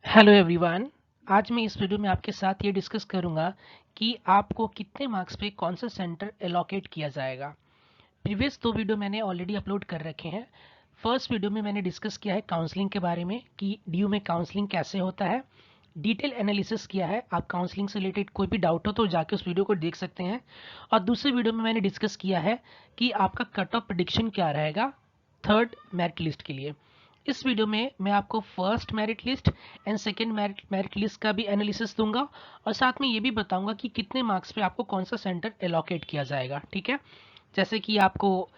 Hello everyone. आज मैं इस वीडियो में आपके साथ ये डिस्कस करूंगा कि आपको कितने मार्क्स पे कौन सा सेंटर एलोकेट किया जाएगा। प्रीवियस दो वीडियो मैंने ऑलरेडी अपलोड कर रखे हैं। फर्स्ट वीडियो में मैंने डिस्कस किया है काउंसलिंग के बारे में कि डीयू में काउंसलिंग कैसे होता है, डिटेल एनालिसिस किया है। आप काउंसलिंग से रिलेटेड कोई भी डाउट हो तो जाके उस वीडियो को देख सकते हैं। और दूसरे वीडियो में मैंने डिस्कस किया है कि आपका कट ऑफ प्रेडिक्शन क्या रहेगा थर्ड मेरिट लिस्ट के लिए। इस वीडियो में मैं आपको first merit list and second merit list का भी एनालिसिस दूंगा और साथ में ये भी बताऊंगा कि कितने मार्क्स पे आपको कौन सा सेंटर एलोकेट किया जाएगा। ठीक है, जैसे कि आपको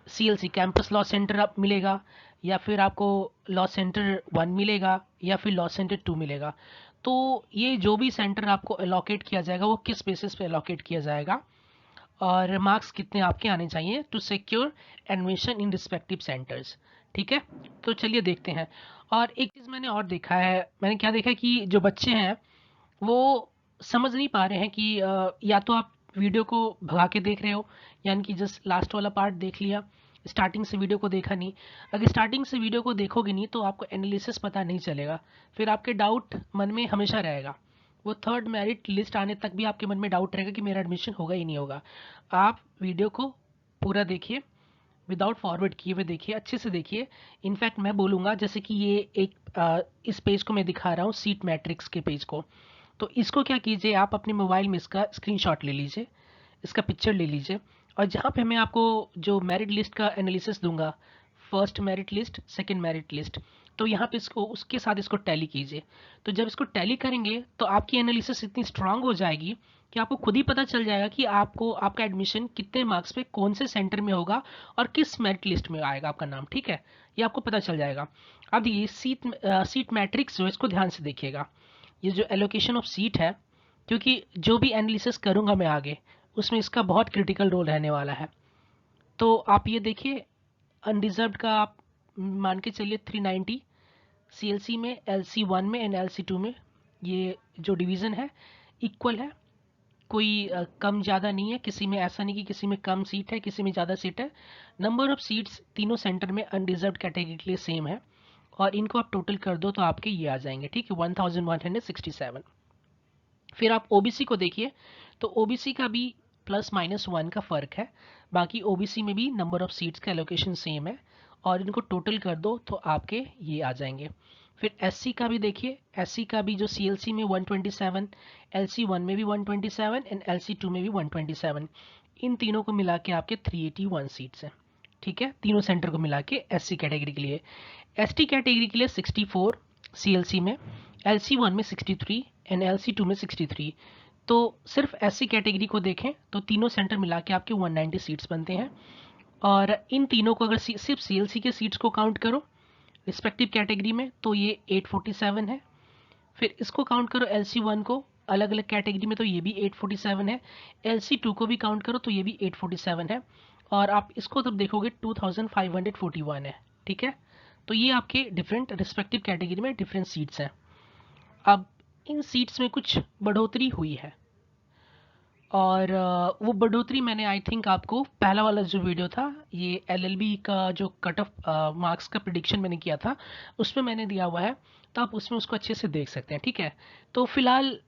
सीएलसी कैंपस लॉ सेंटर आप मिलेगा, या फिर आपको लॉ सेंटर 1 मिलेगा, या फिर लॉ सेंटर 2 मिलेगा। तो ये जो भी सेंटर आपको एलोकेट किया जाएगा वो किस बेसिस पे एलोकेट किया जाएगा और मार्क्स कितने आपके आने चाहिए to secure admission in respective centres. ठीक है, तो चलिए देखते हैं। और एक चीज़ मैंने और देखा है, मैंने क्या देखा है कि जो बच्चे हैं वो समझ नहीं पा रहे हैं कि या तो आप वीडियो को भगा के देख रहे हो, यानी कि जस्ट लास्ट वाला पार्ट देख लिया, स्टार्टिंग से वीडियो को देखा नहीं। अगर स्टार्टिंग से वीडियो को देखोगे नहीं तो आपको एनालिसिस पता नहीं चलेगा, फिर आपके डाउट मन में हमेशा रहेगा। वो थर्ड मेरिट लिस्ट आने तक भी आपके मन में डाउट रहेगा कि मेरा एडमिशन होगा ही नहीं होगा। आप वीडियो को पूरा देखिए, विदाउट फॉरवर्ड किए हुए देखिए, अच्छे से देखिए। इनफैक्ट मैं बोलूँगा जैसे कि ये एक इस पेज को मैं दिखा रहा हूँ, सीट मैट्रिक्स के पेज को। तो इसको क्या कीजिए, आप अपने मोबाइल में इसका स्क्रीनशॉट ले लीजिए, इसका पिक्चर ले लीजिए, और जहाँ पे मैं आपको जो मेरिट लिस्ट का एनालिसिस दूंगा, first merit list, second merit list, तो यहाँ पे इसको उसके साथ इसको टैली कीजिए। तो जब इसको टैली करेंगे तो आपकी एनालिसिस इतनी स्ट्रांग हो जाएगी कि आपको खुद ही पता चल जाएगा कि आपको आपका एडमिशन कितने मार्क्स पे कौन से सेंटर में होगा और किस मेरिट लिस्ट में आएगा आपका नाम। ठीक है, ये आपको पता चल जाएगा। अब ये सीट मैट्रिक्स जो है इसको ध्यान से देखिएगा। ये जो एलोकेशन ऑफ सीट है, क्योंकि जो भी एनालिसिस करूंगा मैं आगे उसमें इसका बहुत क्रिटिकल रोल रहने वाला है। तो आप ये देखिए, अनरिजर्व्ड का आप मान के चलिए 390 सीएलसी में, एलसी 1 में एंड एलसी 2 में ये जो डिवीज़न है इक्वल है, कोई कम ज़्यादा नहीं है। किसी में ऐसा नहीं कि किसी में कम सीट है किसी में ज़्यादा सीट है। नंबर ऑफ सीट्स तीनों सेंटर में अनरिजर्व्ड कैटेगरी के लिए सेम है, और इनको आप टोटल कर दो तो आपके ये आ जाएंगे। ठीक है, 1167। फिर आप ओबीसी को देखिए, तो ओबीसी का भी +-1 का फ़र्क है। बाकी ओबीसी में भी नंबर ऑफ सीट्स का एलोकेशन सेम है, और इनको टोटल कर दो तो आपके ये आ जाएंगे। फिर एससी का भी देखिए, एससी का भी जो सीएलसी में 127, एलसी 1 में भी 127 एंड एलसी 2 में भी 127, इन तीनों को मिला के आपके 381 सीट्स हैं। ठीक है, तीनों सेंटर को मिला के एससी कैटेगरी के लिए। एसटी कैटेगरी के लिए 64 सीएलसी में, एलसी 1 में 63 एंड एलसी 2 में 63। तो सिर्फ एससी कैटेगरी को देखें तो तीनों सेंटर मिला के आपके 190 सीट्स बनते हैं। और इन तीनों को अगर सिर्फ सीएलसी के सीट्स को काउंट करो रिस्पेक्टिव कैटेगरी में तो ये 847 है। फिर इसको काउंट करो एलसी 1 को अलग अलग कैटेगरी में तो ये भी 847 है। एलसी 2 को भी काउंट करो तो ये भी 847 है। और आप इसको तब देखोगे 2541 है। ठीक है, तो ये आपके डिफरेंट रिस्पेक्टिव कैटेगरी में डिफरेंट सीट्स हैं। अब इन सीट्स में कुछ बढ़ोतरी हुई है, और वो बढ़ोतरी मैंने आई थिंक आपको पहला वाला जो वीडियो था ये एलएलबी का जो कट ऑफ मार्क्स का प्रिडिक्शन मैंने किया था उसमें मैंने दिया हुआ है, तो आप उसमें उसको अच्छे से देख सकते हैं। ठीक है, तो फिलहाल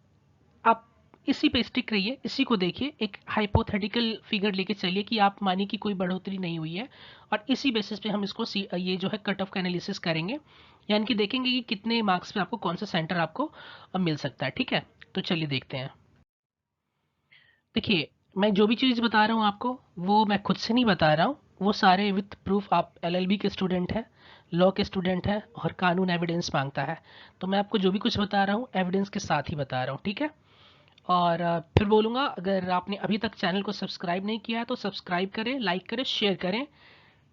आप इसी पे स्टिक रहिए, इसी को देखिए, एक हाइपोथेटिकल फिगर लेके चलिए कि आप मानिए कि कोई बढ़ोतरी नहीं हुई है, और इसी बेसिस पे हम इसको ये जो है कट ऑफ का एनालिसिस करेंगे, यानी कि देखेंगे कि कितने मार्क्स पे आपको कौन सा सेंटर आपको मिल सकता है। ठीक है, तो चलिए देखते हैं। देखिए, मैं जो भी चीज़ बता रहा हूँ आपको वो मैं खुद से नहीं बता रहा हूँ, वो सारे विथ प्रूफ। आप एलएलबी के स्टूडेंट हैं, लॉ के स्टूडेंट हैं, और कानून एविडेंस मांगता है, तो मैं आपको जो भी कुछ बता रहा हूँ एविडेंस के साथ ही बता रहा हूँ। ठीक है, और फिर बोलूँगा अगर आपने अभी तक चैनल को सब्सक्राइब नहीं किया है तो सब्सक्राइब करें, लाइक करें, शेयर करें।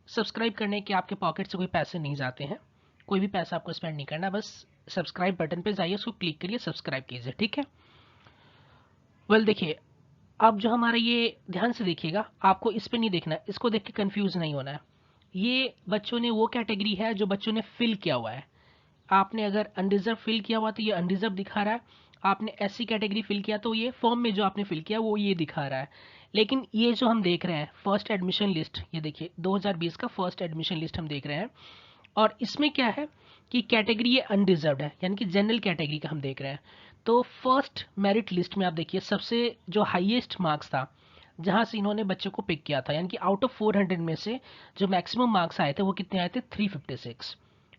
सब्सक्राइब करने के आपके पॉकेट से कोई पैसे नहीं जाते हैं, कोई भी पैसा आपको स्पेंड नहीं करना, बस सब्सक्राइब बटन पे जाइए, उसको क्लिक करिए, सब्सक्राइब कीजिए। ठीक है, वेल देखिए, अब जो हमारा ये ध्यान से देखिएगा, आपको इस पे नहीं देखना है, इसको देख के कंफ्यूज नहीं होना है। ये बच्चों ने वो कैटेगरी है जो बच्चों ने फिल किया हुआ है। आपने अगर अनरिजर्व फिल किया हुआ तो ये अनरिजर्व दिखा रहा है, आपने एससी कैटेगरी फिल किया तो ये फॉर्म में जो आपने फिल किया वो ये दिखा रहा है। लेकिन ये जो हम देख रहे हैं फर्स्ट एडमिशन लिस्ट, ये देखिए 2020 का फर्स्ट एडमिशन लिस्ट हम देख रहे हैं, और इसमें क्या है कि कैटेगरी ये अनडिजर्व्ड है, यानी कि जनरल कैटेगरी का हम देख रहे हैं। तो फर्स्ट मेरिट लिस्ट में आप देखिए सबसे जो हाईएस्ट मार्क्स था जहां से इन्होंने बच्चों को पिक किया था, यानी कि आउट ऑफ 400 में से जो मैक्सिमम मार्क्स आए थे वो कितने आए थे? 356।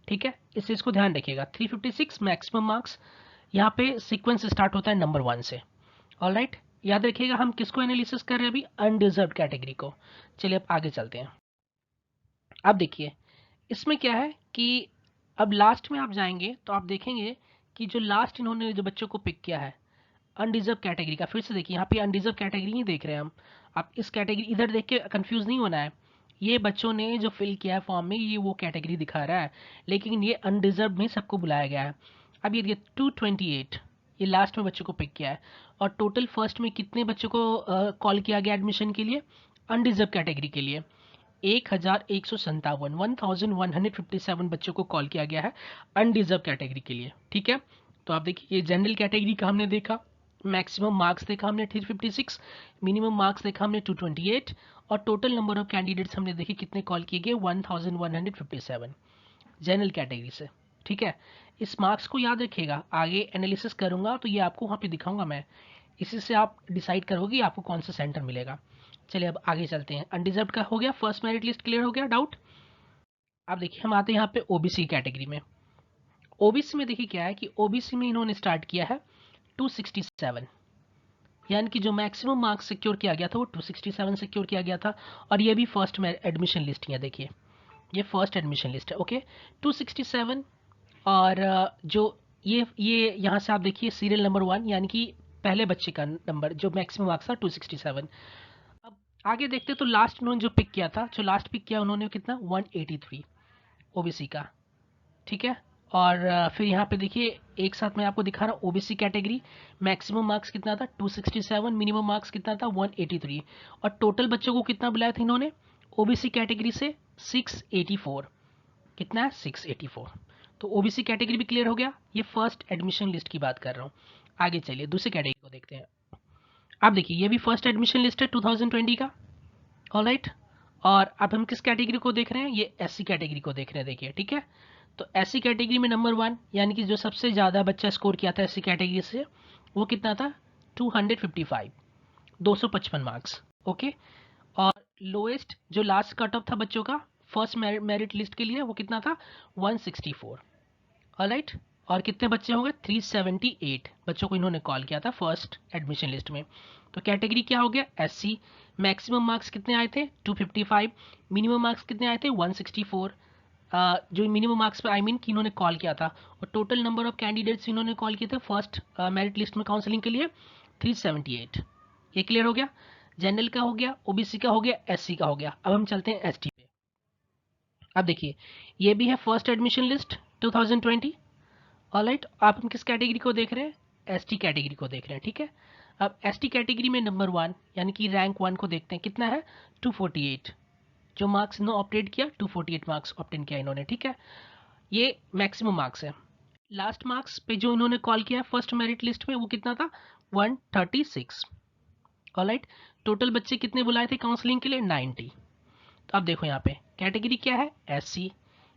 ठीक है, इस चीज़ को ध्यान रखिएगा, 356 मैक्सिमम मार्क्स। यहाँ पे सीक्वेंस स्टार्ट होता है नंबर 1 से। ऑलराइट, याद रखिएगा हम किसको एनालिसिस कर रहे हैं अभी? अनडिजर्व्ड कैटेगरी को। चलिए अब आगे चलते हैं। अब देखिए इसमें क्या है कि अब लास्ट में आप जाएंगे तो आप देखेंगे कि जो लास्ट इन्होंने जो बच्चों को पिक किया है अनडिजर्व कैटेगरी का, फिर से देखिए यहाँ पे अनडिजर्व कैटेगरी नहीं देख रहे हैं हम। आप इस कैटेगरी इधर देख के कंफ्यूज नहीं होना है, ये बच्चों ने जो फिल किया है फॉर्म में ये वो कैटेगरी दिखा रहा है, लेकिन ये अनडिजर्व में सबको बुलाया गया है। अब ये 228 ये लास्ट में बच्चों को पिक किया है, और टोटल फर्स्ट में कितने बच्चों को कॉल किया गया एडमिशन के लिए? अनडिजर्व कैटेगरी के लिए 1157 बच्चों को कॉल किया गया है अनडिजर्व कैटेगरी के लिए। ठीक है, तो आप देखिए ये जनरल कैटेगरी का हमने देखा, मैक्सिमम मार्क्स देखा हमने 356, मिनिमम मार्क्स देखा हमने 228, और टोटल नंबर ऑफ कैंडिडेट्स हमने देखे कितने कॉल किए गए 1157 जनरल कैटेगरी से। ठीक है, इस मार्क्स को याद रखिएगा, आगे एनालिसिस करूंगा तो ये आपको वहाँ पे दिखाऊंगा मैं, इसी से आप डिसाइड करोगे कि आपको कौन सा सेंटर मिलेगा। चलिए अब आगे चलते हैं। अनडिजर्व का हो गया, फर्स्ट मेरिट लिस्ट क्लियर हो गया, डाउट। अब देखिए हम आते हैं यहाँ पे ओबीसी कैटेगरी में। ओबीसी में देखिए क्या है कि ओबीसी में इन्होंने स्टार्ट किया है 267, यानी कि जो मैक्सिमम मार्क्स सिक्योर किया गया था वो 267 सिक्योर किया गया था, और ये भी फर्स्ट में एडमिशन लिस्ट है। देखिए ये फर्स्ट एडमिशन लिस्ट है, ओके 267। और जो ये यहाँ से आप देखिए सीरियल नंबर 1, यानी कि पहले बच्चे का नंबर जो मैक्सिमम मार्क्स था 267। अब आगे देखते तो लास्ट उन्होंने जो पिक किया था, जो लास्ट पिक किया उन्होंने कितना 183 ओबीसी का। ठीक है, और फिर यहाँ पे देखिए एक साथ मैं आपको दिखा रहा हूँ ओबीसी कैटेगरी, मैक्सिमम मार्क्स कितना था 267, मिनिमम मार्क्स कितना था 183, और टोटल बच्चों को कितना बुलाया था इन्होंने ओबीसी कैटेगरी से 684। कितना है 684। तो ओबीसी कैटेगरी भी क्लियर हो गया, ये फर्स्ट एडमिशन लिस्ट की बात कर रहा हूँ। आगे चलिए दूसरी कैटेगरी को देखते हैं। आप देखिए ये भी फर्स्ट एडमिशन लिस्ट है 2020 का, ऑलराइट। और अब हम किस कैटेगरी को देख रहे हैं? ये एससी कैटेगरी को देख रहे हैं, देखिए ठीक है। तो एससी कैटेगरी में नंबर 1, यानी कि जो सबसे ज़्यादा बच्चा स्कोर किया था एससी कैटेगरी से वो कितना था 255, 255 मार्क्स, ओके। और लोएस्ट जो लास्ट कट ऑफ था बच्चों का फर्स्ट मेरिट लिस्ट के लिए वो कितना था 164, ऑलराइट। और कितने बच्चे होंगे 378 बच्चों को इन्होंने कॉल किया था फर्स्ट एडमिशन लिस्ट में। तो कैटेगरी क्या हो गया एससी। मैक्सिमम मार्क्स कितने आए थे 255, मिनिमम मार्क्स कितने आए थे 164। जो मिनिमम मार्क्स पे आई मीन कि इन्होंने कॉल किया था, और टोटल नंबर ऑफ कैंडिडेट्स इन्होंने कॉल किए थे फर्स्ट मेरिट लिस्ट में काउंसलिंग के लिए 378। ये क्लियर हो गया, जनरल का हो गया, ओबीसी का हो गया, एससी का हो गया। अब हम चलते हैं एसटी पे। अब देखिए ये भी है फर्स्ट एडमिशन लिस्ट 2020, ऑलराइट। आप हम किस कैटेगरी को देख रहे हैं? एसटी कैटेगरी को देख रहे हैं, ठीक है। अब एसटी कैटेगरी में नंबर 1 यानी कि रैंक 1 को देखते हैं, कितना है 248। जो मार्क्स इन्होंने ऑप्टेन किया 248 मार्क्स ऑप्टेन किया इन्होंने, ठीक है। ये मैक्सिमम मार्क्स है। लास्ट मार्क्स पे जो इन्होंने कॉल किया फर्स्ट मेरिट लिस्ट में वो कितना था 136, ऑलराइट। टोटल बच्चे कितने बुलाए थे काउंसलिंग के लिए 90। तो अब देखो यहाँ पे कैटेगरी क्या है एससी,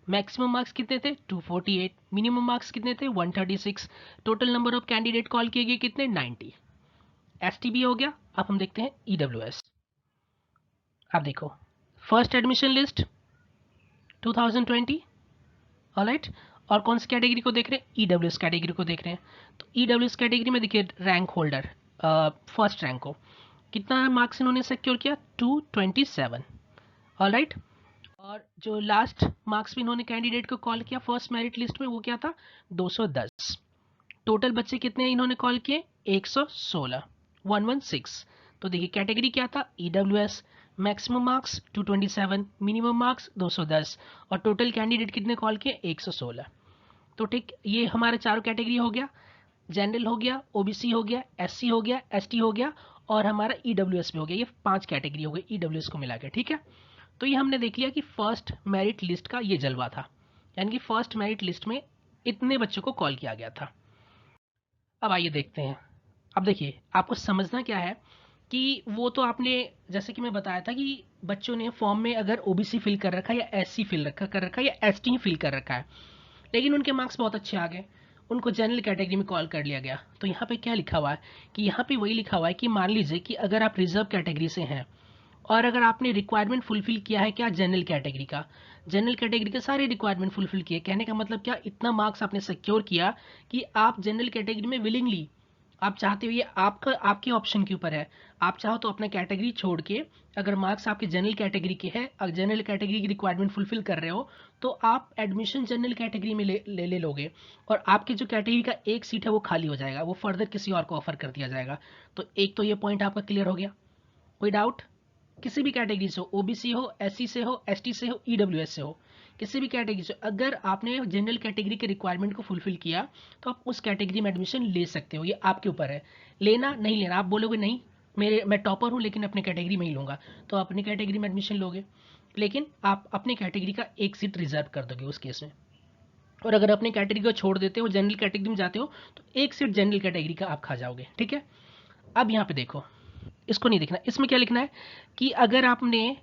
मैक्सिमम मार्क्स कितने थे 248, मिनिमम मार्क्स कितने थे 136, total number of candidate call किए गए कितने 90। एसटी भी हो गया। अब हम देखते हैं ईडब्ल्यूएस। अब देखो फर्स्ट एडमिशन लिस्ट 2020, ऑलराइट। और कौन सी कैटेगरी को देख रहे हैं? ईडब्ल्यूएस कैटेगरी को देख रहे हैं। तो ईडब्ल्यूएस कैटेगरी में देखिए रैंक होल्डर फर्स्ट रैंक को कितना मार्क्स इन्होंने सिक्योर किया 227, ऑलराइट। और जो लास्ट मार्क्स भी इन्होंने कैंडिडेट को कॉल किया फर्स्ट मेरिट लिस्ट में वो क्या था 210। टोटल बच्चे कितने इन्होंने कॉल किए 116, 116। तो देखिए कैटेगरी क्या था EWS, maximum marks 227, minimum marks 210, और टोटल कैंडिडेट कितने कॉल किए 116। तो ठीक ये हमारे चारों कैटेगरी हो गया, जनरल हो गया, ओबीसी हो गया, एससी हो गया, एसटी हो गया, और हमारा ईडब्ल्यूएस भी हो गया। ये 5 कैटेगरी हो गई ईडब्ल्यूएस को मिला के, ठीक है। तो ये हमने देख लिया कि फर्स्ट मेरिट लिस्ट का ये जलवा था, यानी कि फर्स्ट मेरिट लिस्ट में इतने बच्चों को कॉल किया गया था। अब आइए देखते हैं। अब देखिए आपको समझना क्या है कि वो तो आपने जैसे कि मैं बताया था कि बच्चों ने फॉर्म में अगर ओबीसी फिल कर रखा है या एससी फिल कर रखा है या एसटी फिल कर रखा है, लेकिन उनके मार्क्स बहुत अच्छे आ गए, उनको जनरल कैटेगरी में कॉल कर लिया गया। तो यहाँ पे क्या लिखा हुआ है कि यहाँ पे वही लिखा हुआ है कि मान लीजिए कि अगर आप रिजर्व कैटेगरी से हैं और अगर आपने रिक्वायरमेंट फुलफिल किया है क्या जनरल कैटेगरी का, जनरल कैटेगरी के सारे रिक्वायरमेंट फुलफिल किए, कहने का मतलब क्या, इतना मार्क्स आपने सिक्योर किया कि आप जनरल कैटेगरी में विलिंगली आप चाहते हो, ये आपका आपके ऑप्शन के ऊपर है, आप चाहो तो अपना कैटेगरी छोड़ के अगर मार्क्स आपके जनरल कैटेगरी के हैं, अगर जनरल कैटेगरी की रिक्वायरमेंट फुलफिल कर रहे हो तो आप एडमिशन जनरल कैटेगरी में ले लोगे और आपकी जो कैटेगरी का एक सीट है वो खाली हो जाएगा, वो फर्दर किसी और को ऑफर कर दिया जाएगा। तो एक तो ये पॉइंट आपका क्लियर हो गया। कोई डाउट? किसी भी कैटेगरी से हो, ओबीसी हो, एससी से हो, एसटी से हो, ईडब्ल्यूएस से हो, किसी भी कैटेगरी से अगर आपने जनरल कैटेगरी के रिक्वायरमेंट को फुलफिल किया तो आप उस कैटेगरी में एडमिशन ले सकते हो, ये आपके ऊपर है। लेना नहीं लेना, आप बोलोगे नहीं मैं टॉपर हूँ लेकिन अपने कैटेगरी में ही लूँगा, तो अपनी कैटेगरी में एडमिशन लोगे, लेकिन आप अपने कैटेगरी का एक सीट रिजर्व कर दोगे उस केस में। और अगर अपने कैटेगरी को छोड़ देते हो, जनरल कैटेगरी में जाते हो, तो एक सीट जनरल कैटेगरी का आप खा जाओगे। ठीक है, अब यहाँ पे देखो, इसको नहीं देखना, इसमें क्या लिखना है कि अगर आपने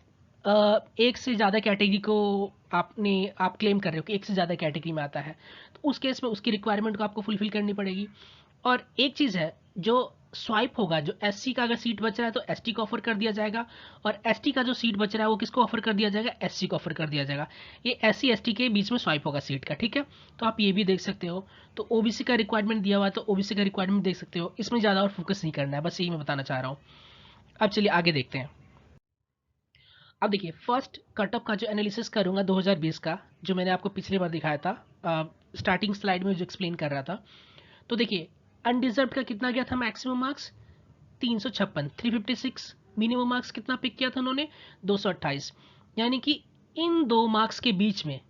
एक से ज़्यादा कैटेगरी को आप क्लेम कर रहे हो कि एक से ज़्यादा कैटेगरी में आता है, तो उस केस में उसकी रिक्वायरमेंट को आपको फुलफिल करनी पड़ेगी। और एक चीज़ है, जो स्वाइप होगा, जो एससी का अगर सीट बच रहा है तो एसटी को ऑफर कर दिया जाएगा, और एसटी का जो सीट बच रहा है वो किसको ऑफर कर दिया जाएगा, एससी को ऑफर कर दिया जाएगा। ये एससी एसटी के बीच में स्वाइप होगा सीट का। ठीक है, तो आप ये भी देख सकते हो। तो ओबीसी का रिक्वायरमेंट दिया हुआ है तो ओबीसी का रिक्वायरमेंट देख सकते हो, इसमें ज़्यादा और फोकस नहीं करना है, बस यही मैं बताना चाह रहा हूँ। अब चलिए आगे देखते हैं। अब देखिए, फर्स्ट कट ऑफ का जो एनालिसिस करूंगा 2020 का, जो मैंने आपको पिछली बार दिखाया था, स्टार्टिंग स्लाइड में जो एक्सप्लेन कर रहा था। तो देखिए, अनडिजर्व का कितना गया था मैक्सिमम मार्क्स, 356, 356। मिनिमम मार्क्स कितना पिक किया था उन्होंने, 228। यानी कि इन दो मार्क्स के बीच में,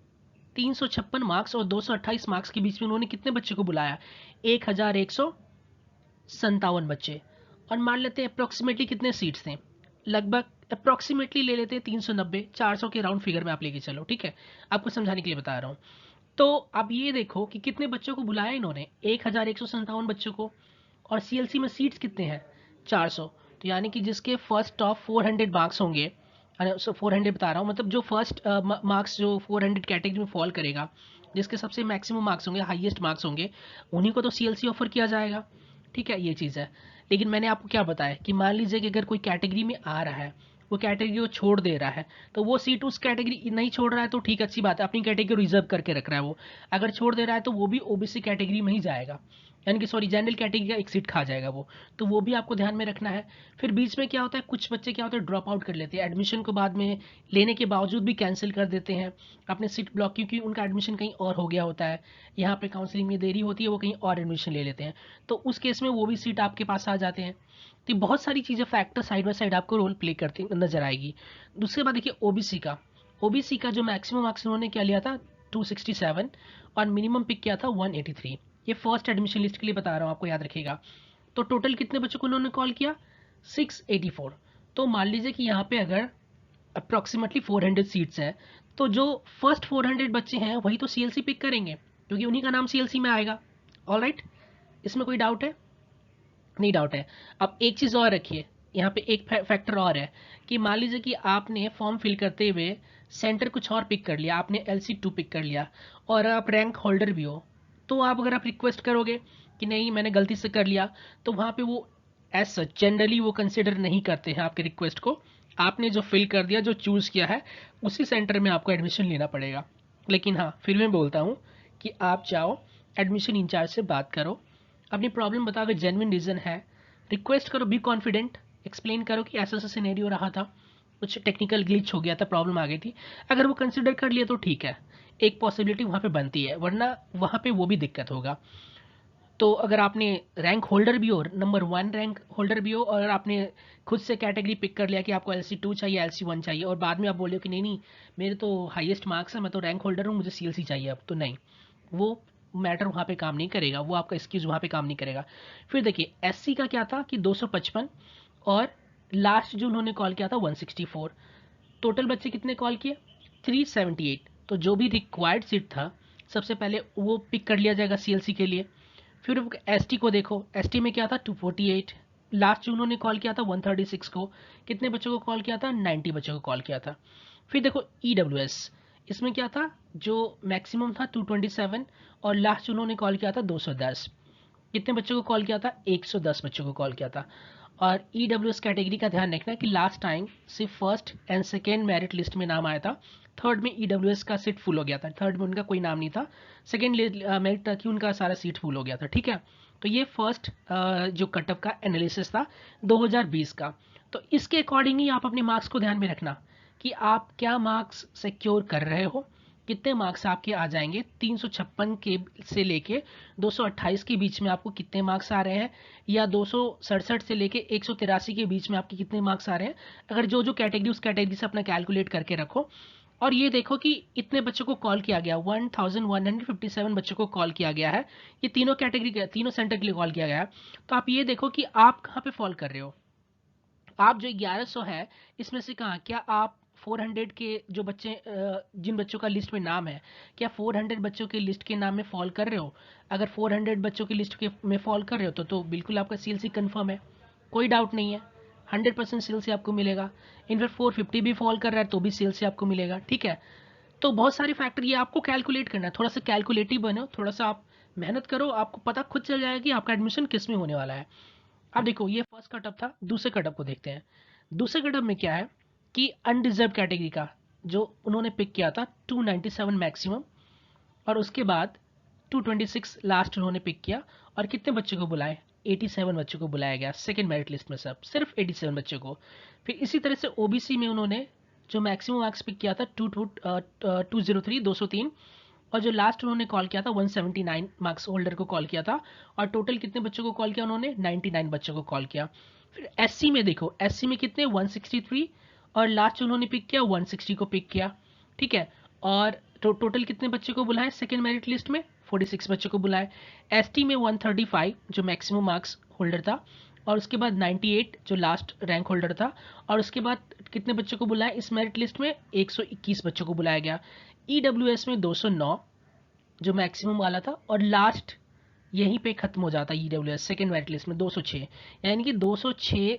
356 मार्क्स और 228 मार्क्स के बीच में उन्होंने कितने बच्चे को बुलाया, 1157 बच्चे। और मान लेते हैं अप्रोक्सीमेटली कितने सीट्स थे, लगभग अप्रोक्सीमेटली ले लेते हैं 390, 400 के राउंड फिगर में आप लेके चलो। ठीक है, आपको समझाने के लिए बता रहा हूँ। तो अब ये देखो कि कितने बच्चों को बुलाया इन्होंने, 1157 बच्चों को, और सीएलसी में सीट्स कितने हैं, 400। तो यानी कि जिसके फर्स्ट ऑफ 400 मार्क्स होंगे, 400 बता रहा हूँ, मतलब जो फर्स्ट मार्क्स जो 400 कैटेगरी में फॉल करेगा, जिसके सबसे मैक्सिमम मार्क्स होंगे, हाईएस्ट मार्क्स होंगे, उन्हीं को तो सीएलसी ऑफर किया जाएगा। ठीक है, ये चीज़ है। लेकिन मैंने आपको क्या बताया कि मान लीजिए कि अगर कोई कैटेगरी में आ रहा है, वो कैटेगरी को छोड़ दे रहा है, तो वो सीट उस कैटेगरी नहीं छोड़ रहा है तो ठीक, अच्छी बात है, अपनी कैटेगरी रिजर्व करके रख रहा है। वो अगर छोड़ दे रहा है तो वो भी ओबीसी कैटेगरी में ही जाएगा, यानी कि सॉरी जनरल कैटेगरी का एक सीट खा जाएगा वो, तो वो भी आपको ध्यान में रखना है। फिर बीच में क्या होता है, कुछ बच्चे क्या होते हैं, ड्रॉप आउट कर लेते हैं, एडमिशन को बाद में लेने के बावजूद भी कैंसिल कर देते हैं अपने सीट ब्लॉक, क्योंकि उनका एडमिशन कहीं और हो गया होता है, यहाँ पे काउंसलिंग में देरी होती है, वो कहीं और एडमिशन ले लेते हैं, तो उस केस में वो भी सीट आपके पास आ जाते हैं। तो बहुत सारी चीज़ें फैक्टर साइड बाय साइड आपको रोल प्ले करती नजर आएगी। दूसरी बात देखिए, ओबीसी का जो मैक्सिमम मार्क्स उन्होंने क्या लिया था, 267, और मिनिमम पिक किया था 183। ये फर्स्ट एडमिशन लिस्ट के लिए बता रहा हूँ, आपको याद रखिएगा। तो टोटल कितने बच्चों को उन्होंने कॉल किया, 684। तो मान लीजिए कि यहाँ पे अगर अप्रॉक्सीमेटली 400 सीट्स हैं, तो जो फर्स्ट 400 बच्चे हैं वही तो सीएलसी पिक करेंगे, क्योंकि उन्हीं का नाम सीएलसी में आएगा। ऑलराइट, इसमें कोई डाउट है? नहीं डाउट है। अब एक चीज़ और रखिए, यहाँ पे एक फैक्टर और है कि मान लीजिए कि आपने फॉर्म फिल करते हुए सेंटर कुछ और पिक कर लिया, आपने LC2 पिक कर लिया, और आप रैंक होल्डर भी हो, तो आप अगर आप रिक्वेस्ट करोगे कि नहीं मैंने गलती से कर लिया, तो वहाँ पे वो एज सच जनरली वो कंसिडर नहीं करते हैं आपके रिक्वेस्ट को। आपने जो फिल कर दिया, जो चूज़ किया है, उसी सेंटर में आपको एडमिशन लेना पड़ेगा। लेकिन हाँ, फिर मैं बोलता हूँ कि आप जाओ एडमिशन इंचार्ज से बात करो, अपनी प्रॉब्लम बताओ, अगर जेन्युइन रीज़न है रिक्वेस्ट करो, बी कॉन्फिडेंट, एक्सप्लेन करो कि ऐसा ऐसा सिनेरियो रहा था, कुछ टेक्निकल ग्लिच हो गया था, प्रॉब्लम आ गई थी। अगर वो कंसिडर कर लिया तो ठीक है, एक पॉसिबिलिटी वहाँ पे बनती है, वरना वहाँ पे वो भी दिक्कत होगा। तो अगर आपने रैंक होल्डर भी हो, नंबर 1 रैंक होल्डर भी हो, और आपने खुद से कैटेगरी पिक कर लिया कि आपको LC2 चाहिए, LC1 चाहिए, और बाद में आप बोले हो कि नहीं नहीं मेरे तो हाईएस्ट मार्क्स है, मैं तो रैंक होल्डर हूँ, मुझे CLC चाहिए, अब तो नहीं, वो मैटर वहाँ पे काम नहीं करेगा, वो आपका एक्सक्यूज़ वहाँ पे काम नहीं करेगा। फिर देखिए, SC का क्या था कि 255, और लास्ट जो उन्होंने कॉल किया था 164। टोटल बच्चे कितने कॉल किए, 378। तो जो भी रिक्वायर्ड सीट था सबसे पहले वो पिक कर लिया जाएगा CLC के लिए। फिर ST को देखो, ST में क्या था 248, लास्ट जो उन्होंने कॉल किया था 136 को, कितने बच्चों को कॉल किया था, 90 बच्चों को कॉल किया था। फिर देखो EWS, इसमें क्या था, जो मैक्सिमम था 227 और लास्ट उन्होंने कॉल किया था 210। कितने बच्चों को कॉल किया था? 110 बच्चों को कॉल किया था। और ईडब्ल्यूएस कैटेगरी का ध्यान रखना कि लास्ट टाइम सिर्फ first and second merit list में नाम आया था, थर्ड में ईडब्ल्यूएस का सीट फुल हो गया था, थर्ड में उनका कोई नाम नहीं था, सेकेंड मेरिट तक ही उनका सारा सीट फुल हो गया था। ठीक है, तो ये फर्स्ट जो कटअप का एनालिसिस था 2020 का। तो इसके अकॉर्डिंग ही आप अपने मार्क्स को ध्यान में रखना कि आप क्या मार्क्स सिक्योर कर रहे हो, कितने मार्क्स आपके आ जाएंगे। 356 के से लेके 228 के बीच में आपको कितने मार्क्स आ रहे हैं, या 267 से लेके 183 के बीच में आपके कितने मार्क्स आ रहे हैं। अगर जो जो कैटेगरी, उस कैटेगरी से अपना कैलकुलेट करके रखो और ये देखो कि इतने बच्चों को कॉल किया गया, 1157 बच्चों को कॉल किया गया है, ये तीनों कैटेगरी के तीनों सेंटर के लिए कॉल किया गया है। तो आप ये देखो कि आप कहाँ पे फॉल कर रहे हो। आप जो 1100 है इसमें से कहाँ, क्या आप 400 के जो बच्चे जिन बच्चों का लिस्ट में नाम है, क्या 400 बच्चों के लिस्ट के नाम में फॉल कर रहे हो? अगर 400 बच्चों की लिस्ट के में फॉल कर रहे हो तो बिल्कुल आपका सीएलसी कंफर्म है, कोई डाउट नहीं है, 100% सीएलसी आपको मिलेगा। इनफैक्ट 450 भी फॉल कर रहा है तो भी सीएलसी आपको मिलेगा। ठीक है, तो बहुत सारे फैक्टर ये आपको कैलकुलेट करना है, थोड़ा सा कैलकुलेटिव बनो, थोड़ा सा आप मेहनत करो, आपको पता खुद चल जाएगा कि आपका एडमिशन किस में होने वाला है। अब देखो ये फर्स्ट कटअप था, दूसरे कटअप को देखते हैं। दूसरे कटअप में क्या है कि अनडिजर्व कैटेगरी का जो उन्होंने पिक किया था 297 मैक्सिमम, और उसके बाद 226 लास्ट उन्होंने पिक किया। और कितने बच्चों को बुलाए? 87 बच्चों को बुलाया गया सेकेंड मेरिट लिस्ट में, सब सिर्फ 87 बच्चों को। फिर इसी तरह से ओबीसी में उन्होंने जो मैक्सिमम मार्क्स पिक किया था 203 और जो लास्ट उन्होंने कॉल किया था 179 मार्क्स होल्डर को कॉल किया था। और टोटल कितने बच्चों को कॉल किया उन्होंने? 99 बच्चों को कॉल किया। फिर एससी में देखो, एससी में कितने? 163 और लास्ट उन्होंने पिक किया 160 को पिक किया। ठीक है, और टोटल कितने बच्चों को बुलाए सेकेंड मेरिट लिस्ट में? 46 बच्चों को बुलाए। एसटी में 135 जो मैक्सिमम मार्क्स होल्डर था, और उसके बाद 98 जो लास्ट रैंक होल्डर था। और उसके बाद कितने बच्चों को बुलाया इस मेरिट लिस्ट में? 121 बच्चों को बुलाया गया। ईडब्ल्यूएस में 209 जो मैक्सिमम वाला था, और लास्ट यहीं पे खत्म हो जाता है ईडब्ल्यूएस सेकेंड मेरिट लिस्ट में 206, यानी कि 206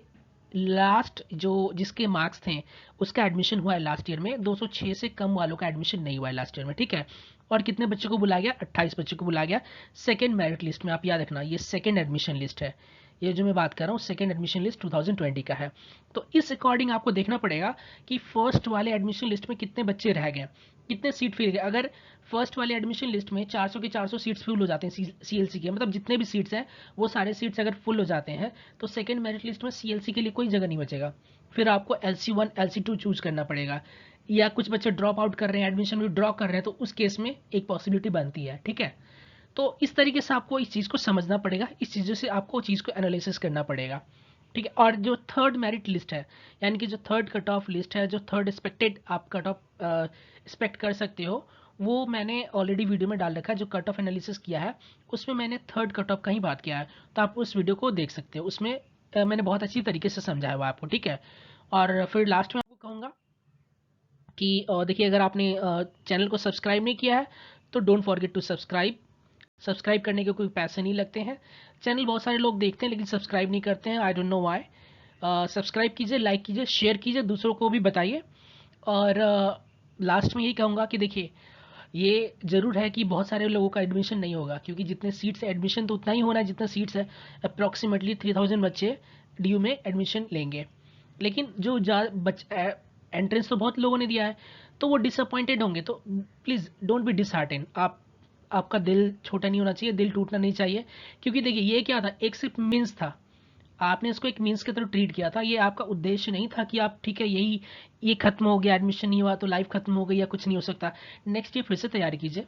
लास्ट जो जिसके मार्क्स थे उसका एडमिशन हुआ है लास्ट ईयर में, 206 से कम वालों का एडमिशन नहीं हुआ है लास्ट ईयर में। ठीक है, और कितने बच्चों को बुलाया गया? 28 बच्चों को बुलाया गया सेकेंड मेरिट लिस्ट में। आप याद रखना ये सेकेंड एडमिशन लिस्ट है, ये जो मैं बात कर रहा हूँ सेकेंड एडमिशन लिस्ट 2020 का है। तो इस अकॉर्डिंग आपको देखना पड़ेगा कि फर्स्ट वाले एडमिशन लिस्ट में कितने बच्चे रह गए, कितने सीट फिल गए। अगर फर्स्ट वाले एडमिशन लिस्ट में 400 के 400 सीट्स फुल हो जाते हैं सीएलसी के, मतलब जितने भी सीट्स हैं वो सारे सीट्स अगर फुल हो जाते हैं तो सेकेंड मेरिट लिस्ट में सीएलसी के लिए कोई जगह नहीं बचेगा। फिर आपको LC1 LC2 चूज करना पड़ेगा, या कुछ बच्चे ड्रॉप आउट कर रहे हैं, एडमिशन भी ड्रॉ कर रहे हैं, तो उस केस में एक पॉसिबिलिटी बनती है। ठीक है, तो इस तरीके से आपको इस चीज़ को समझना पड़ेगा, इस चीज़ों से आपको चीज़ को एनालिसिस करना पड़ेगा। ठीक है, और जो थर्ड मेरिट लिस्ट है, यानी कि जो थर्ड कट ऑफ लिस्ट है, जो थर्ड एक्सपेक्टेड आप कट ऑफ एक्सपेक्ट कर सकते हो, वो मैंने ऑलरेडी वीडियो में डाल रखा है। जो कट ऑफ एनालिसिस किया है उसमें मैंने थर्ड कट ऑफ का ही बात किया है, तो आप उस वीडियो को देख सकते हो, उसमें मैंने बहुत अच्छी तरीके से समझाया हुआ आपको। ठीक है, और फिर लास्ट में आपको कहूँगा कि देखिए अगर आपने चैनल को सब्सक्राइब नहीं किया है तो don't forget to subscribe. Subscribe करने के कोई पैसे नहीं लगते हैं। चैनल बहुत सारे लोग देखते हैं लेकिन सब्सक्राइब नहीं करते हैं, I don't know why. Subscribe कीजिए, लाइक कीजिए, शेयर कीजिए, दूसरों को भी बताइए। और लास्ट में यही कहूँगा कि देखिए ये ज़रूर है कि बहुत सारे लोगों का एडमिशन नहीं होगा, क्योंकि जितने सीट्स है एडमिशन तो उतना ही होना है जितना सीट्स है। अप्रॉक्सीमेटली 3000 बच्चे DU में एडमिशन लेंगे, लेकिन जो एंट्रेंस तो बहुत लोगों ने दिया है तो वो डिसअपॉइंटेड होंगे। तो प्लीज़ डोंट बी डिसहार्टेन। आपका दिल छोटा नहीं होना चाहिए, दिल टूटना नहीं चाहिए, क्योंकि देखिए ये क्या था, एक सिर्फ मीन्स था, आपने इसको एक मीन्स की तरह ट्रीट किया था। ये आपका उद्देश्य नहीं था कि आप ठीक है यही ये खत्म हो गया, एडमिशन नहीं हुआ तो लाइफ खत्म हो गई या कुछ नहीं हो सकता। नेक्स्ट ईयर फिर से तैयारी कीजिए,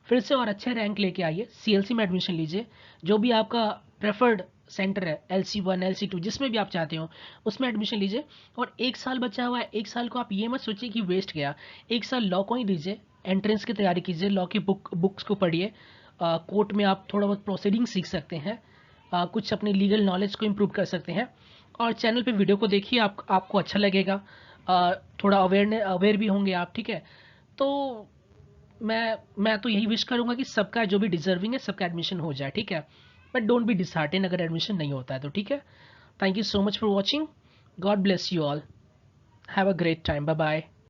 फिर से और अच्छे रैंक लेके आइए, सीएलसी में एडमिशन लीजिए, जो भी आपका प्रेफर्ड सेंटर है LC1 LC2 जिसमें भी आप चाहते हो उसमें एडमिशन लीजिए। और एक साल बचा हुआ है, एक साल को आप ये मत सोचिए कि वेस्ट गया, एक साल लॉ को ही दीजिए, एंट्रेंस की तैयारी कीजिए, लॉ की बुक्स को पढ़िए, कोर्ट में आप थोड़ा बहुत प्रोसीडिंग सीख सकते हैं, कुछ अपने लीगल नॉलेज को इम्प्रूव कर सकते हैं। और चैनल पे वीडियो को देखिए, आपको अच्छा लगेगा, थोड़ा अवेयर भी होंगे आप। ठीक है, तो मैं तो यही विश करूंगा कि सबका जो भी डिजर्विंग है सबका एडमिशन हो जाए। ठीक है, बट डोंट बी डिसहार्टेन अगर एडमिशन नहीं होता है तो। ठीक है, thank you so much for watching, God bless you all, have a great time, bye bye.